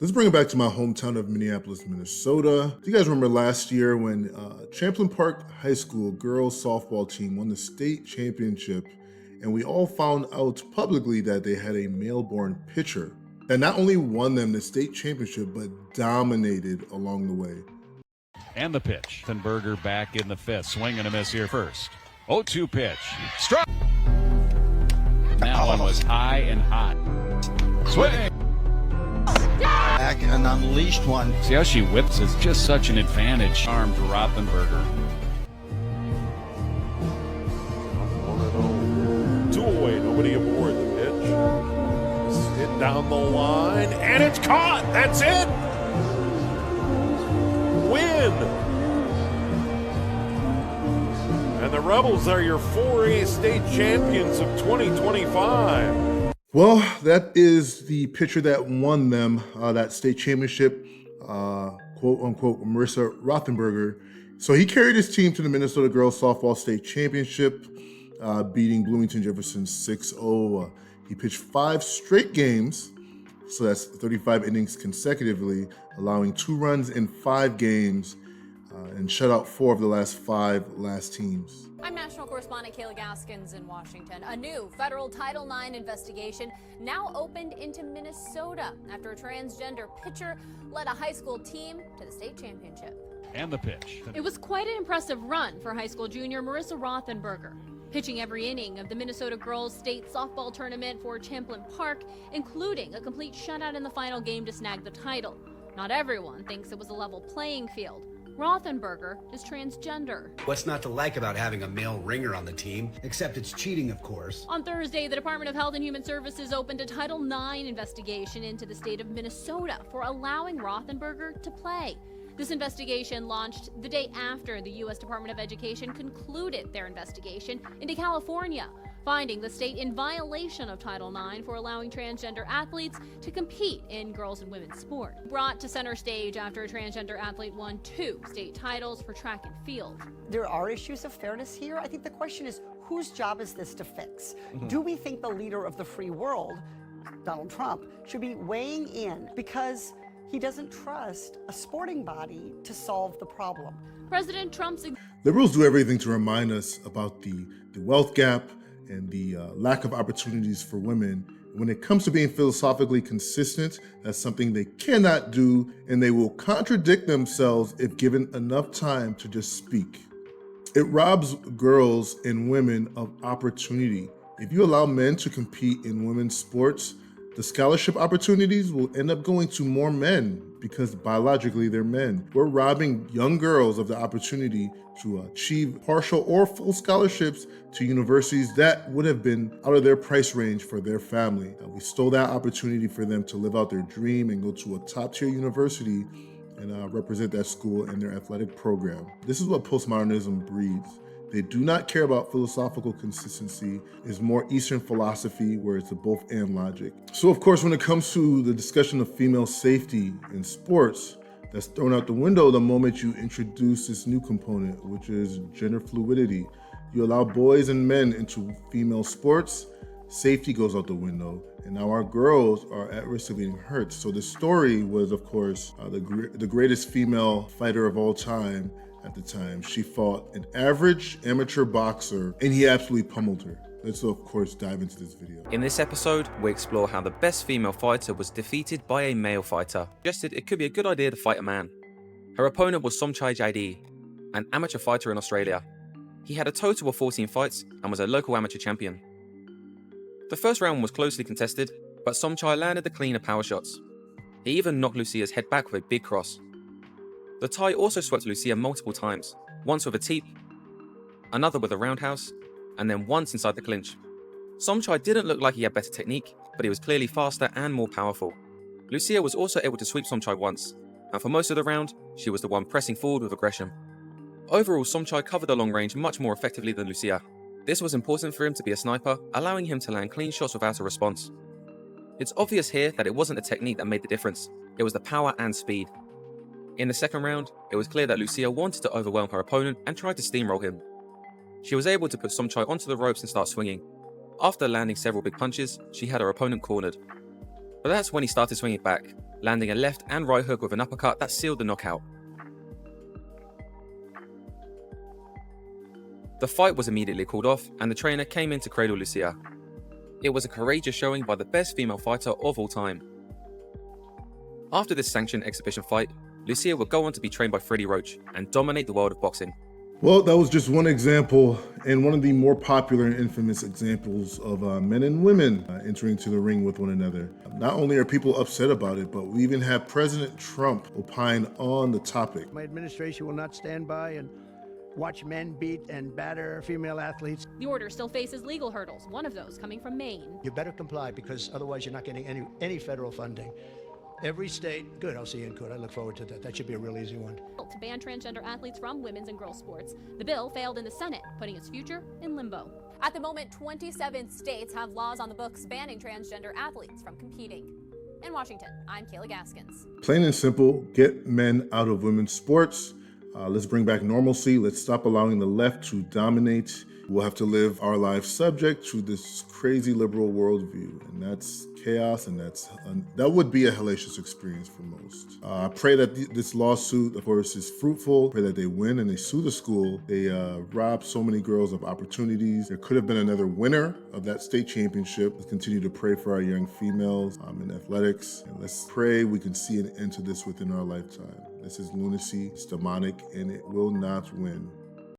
Let's bring it back to my hometown of Minneapolis, Minnesota. Do you guys remember last year when Champlain Park High School girls softball team won the state championship, and we all found out publicly that they had a male-born pitcher that not only won them the state championship, but dominated along the way. And the pitch. Berger back in the fifth. Swing and a miss here first. 0-2 pitch. Struck. That one was high and hot. Swing. Back and unleashed one. See how she whips? It's just such an advantage. Arm to Rothenberger. 2 away, nobody aboard the pitch. Hit down the line, and it's caught. That's it. Win. And the Rebels are your 4A state champions of 2025. Well, that is the pitcher that won them that state championship, quote unquote, Marissa Rothenberger. So he carried his team to the Minnesota Girls Softball State Championship, beating Bloomington Jefferson 6-0. He pitched 5 straight games, so that's 35 innings consecutively, allowing 2 runs in 5 games, and shut out 4 of the last 5 teams. I'm national correspondent Kayla Gaskins in Washington. A new federal Title IX investigation now opened into Minnesota after a transgender pitcher led a high school team to the state championship. And the pitch. It was quite an impressive run for high school junior Marissa Rothenberger, pitching every inning of the Minnesota Girls State Softball Tournament for Champlain Park, including a complete shutout in the final game to snag the title. Not everyone thinks it was a level playing field. Rothenberger is transgender. What's not to like about having a male ringer on the team? Except it's cheating, of course. On Thursday, the Department of Health and Human Services opened a Title IX investigation into the state of Minnesota for allowing Rothenberger to play. This investigation launched the day after the U.S. Department of Education concluded their investigation into California, finding the state in violation of Title IX for allowing transgender athletes to compete in girls and women's sport. Brought to center stage after a transgender athlete won 2 state titles for track and field. There are issues of fairness here. I think the question is, whose job is this to fix? Do we think the leader of the free world, Donald Trump, should be weighing in because he doesn't trust a sporting body to solve the problem? President Trump's Liberals do everything to remind us about the wealth gap and the lack of opportunities for women. When it comes to being philosophically consistent, that's something they cannot do, and they will contradict themselves if given enough time to just speak. It robs girls and women of opportunity. If you allow men to compete in women's sports, the scholarship opportunities will end up going to more men because biologically they're men. We're robbing young girls of the opportunity to achieve partial or full scholarships to universities that would have been out of their price range for their family. We stole that opportunity for them to live out their dream and go to a top-tier university and represent that school in their athletic program. This is what postmodernism breeds. They do not care about philosophical consistency. It's more Eastern philosophy where it's a both and logic. So of course, when it comes to the discussion of female safety in sports, that's thrown out the window the moment you introduce this new component, which is gender fluidity. You allow boys and men into female sports, safety goes out the window, and now our girls are at risk of getting hurt. So the story was, of course, the greatest female fighter of all time. At the time, she fought an average amateur boxer, and he absolutely pummeled her. Let's, of course, dive into this video. In this episode, we explore how the best female fighter was defeated by a male fighter. Suggested it could be a good idea to fight a man. Her opponent was Somchai Jaidi, an amateur fighter in Australia. He had a total of 14 fights and was a local amateur champion. The first round was closely contested, but Somchai landed the cleaner power shots. He even knocked Lucia's head back with a big cross. The Thai also swept Lucia multiple times, once with a teep, another with a roundhouse, and then once inside the clinch. Somchai didn't look like he had better technique, but he was clearly faster and more powerful. Lucia was also able to sweep Somchai once, and for most of the round, she was the one pressing forward with aggression. Overall, Somchai covered the long range much more effectively than Lucia. This was important for him to be a sniper, allowing him to land clean shots without a response. It's obvious here that it wasn't the technique that made the difference, it was the power and speed. In the second round, it was clear that Lucia wanted to overwhelm her opponent and tried to steamroll him. She was able to put Somchai onto the ropes and start swinging. After landing several big punches, she had her opponent cornered. But that's when he started swinging back. landing a left and right hook with an uppercut that sealed the knockout. The fight was immediately called off, and the trainer came in to cradle Lucia. It was a courageous showing by the best female fighter of all time. After this sanctioned exhibition fight, Lucia would go on to be trained by Freddie Roach and dominate the world of boxing. Well, that was just one example, and one of the more popular and infamous examples of men and women entering to the ring with one another. Not only are people upset about it, but we even have President Trump opine on the topic. My administration will not stand by and watch men beat and batter female athletes. The order still faces legal hurdles, one of those coming from Maine. You better comply, because otherwise you're not getting any federal funding. Every state, good, I'll see you in court. I look forward to that. That should be a real easy one. To ban transgender athletes from women's and girls' sports. The bill failed in the Senate, putting its future in limbo. At the moment, 27 states have laws on the books banning transgender athletes from competing. In Washington, I'm Kayla Gaskins. Plain and simple, get men out of women's sports. Let's bring back normalcy. Let's stop allowing the left to dominate. We'll have to live our lives subject to this crazy liberal worldview, and that's chaos, and that would be a hellacious experience for most. I pray that this lawsuit, of course, is fruitful. Pray that they win and they sue the school. They robbed so many girls of opportunities. There could have been another winner of that state championship. Let's continue to pray for our young females in athletics, and let's pray we can see an end to this within our lifetime. This is lunacy, it's demonic, and it will not win.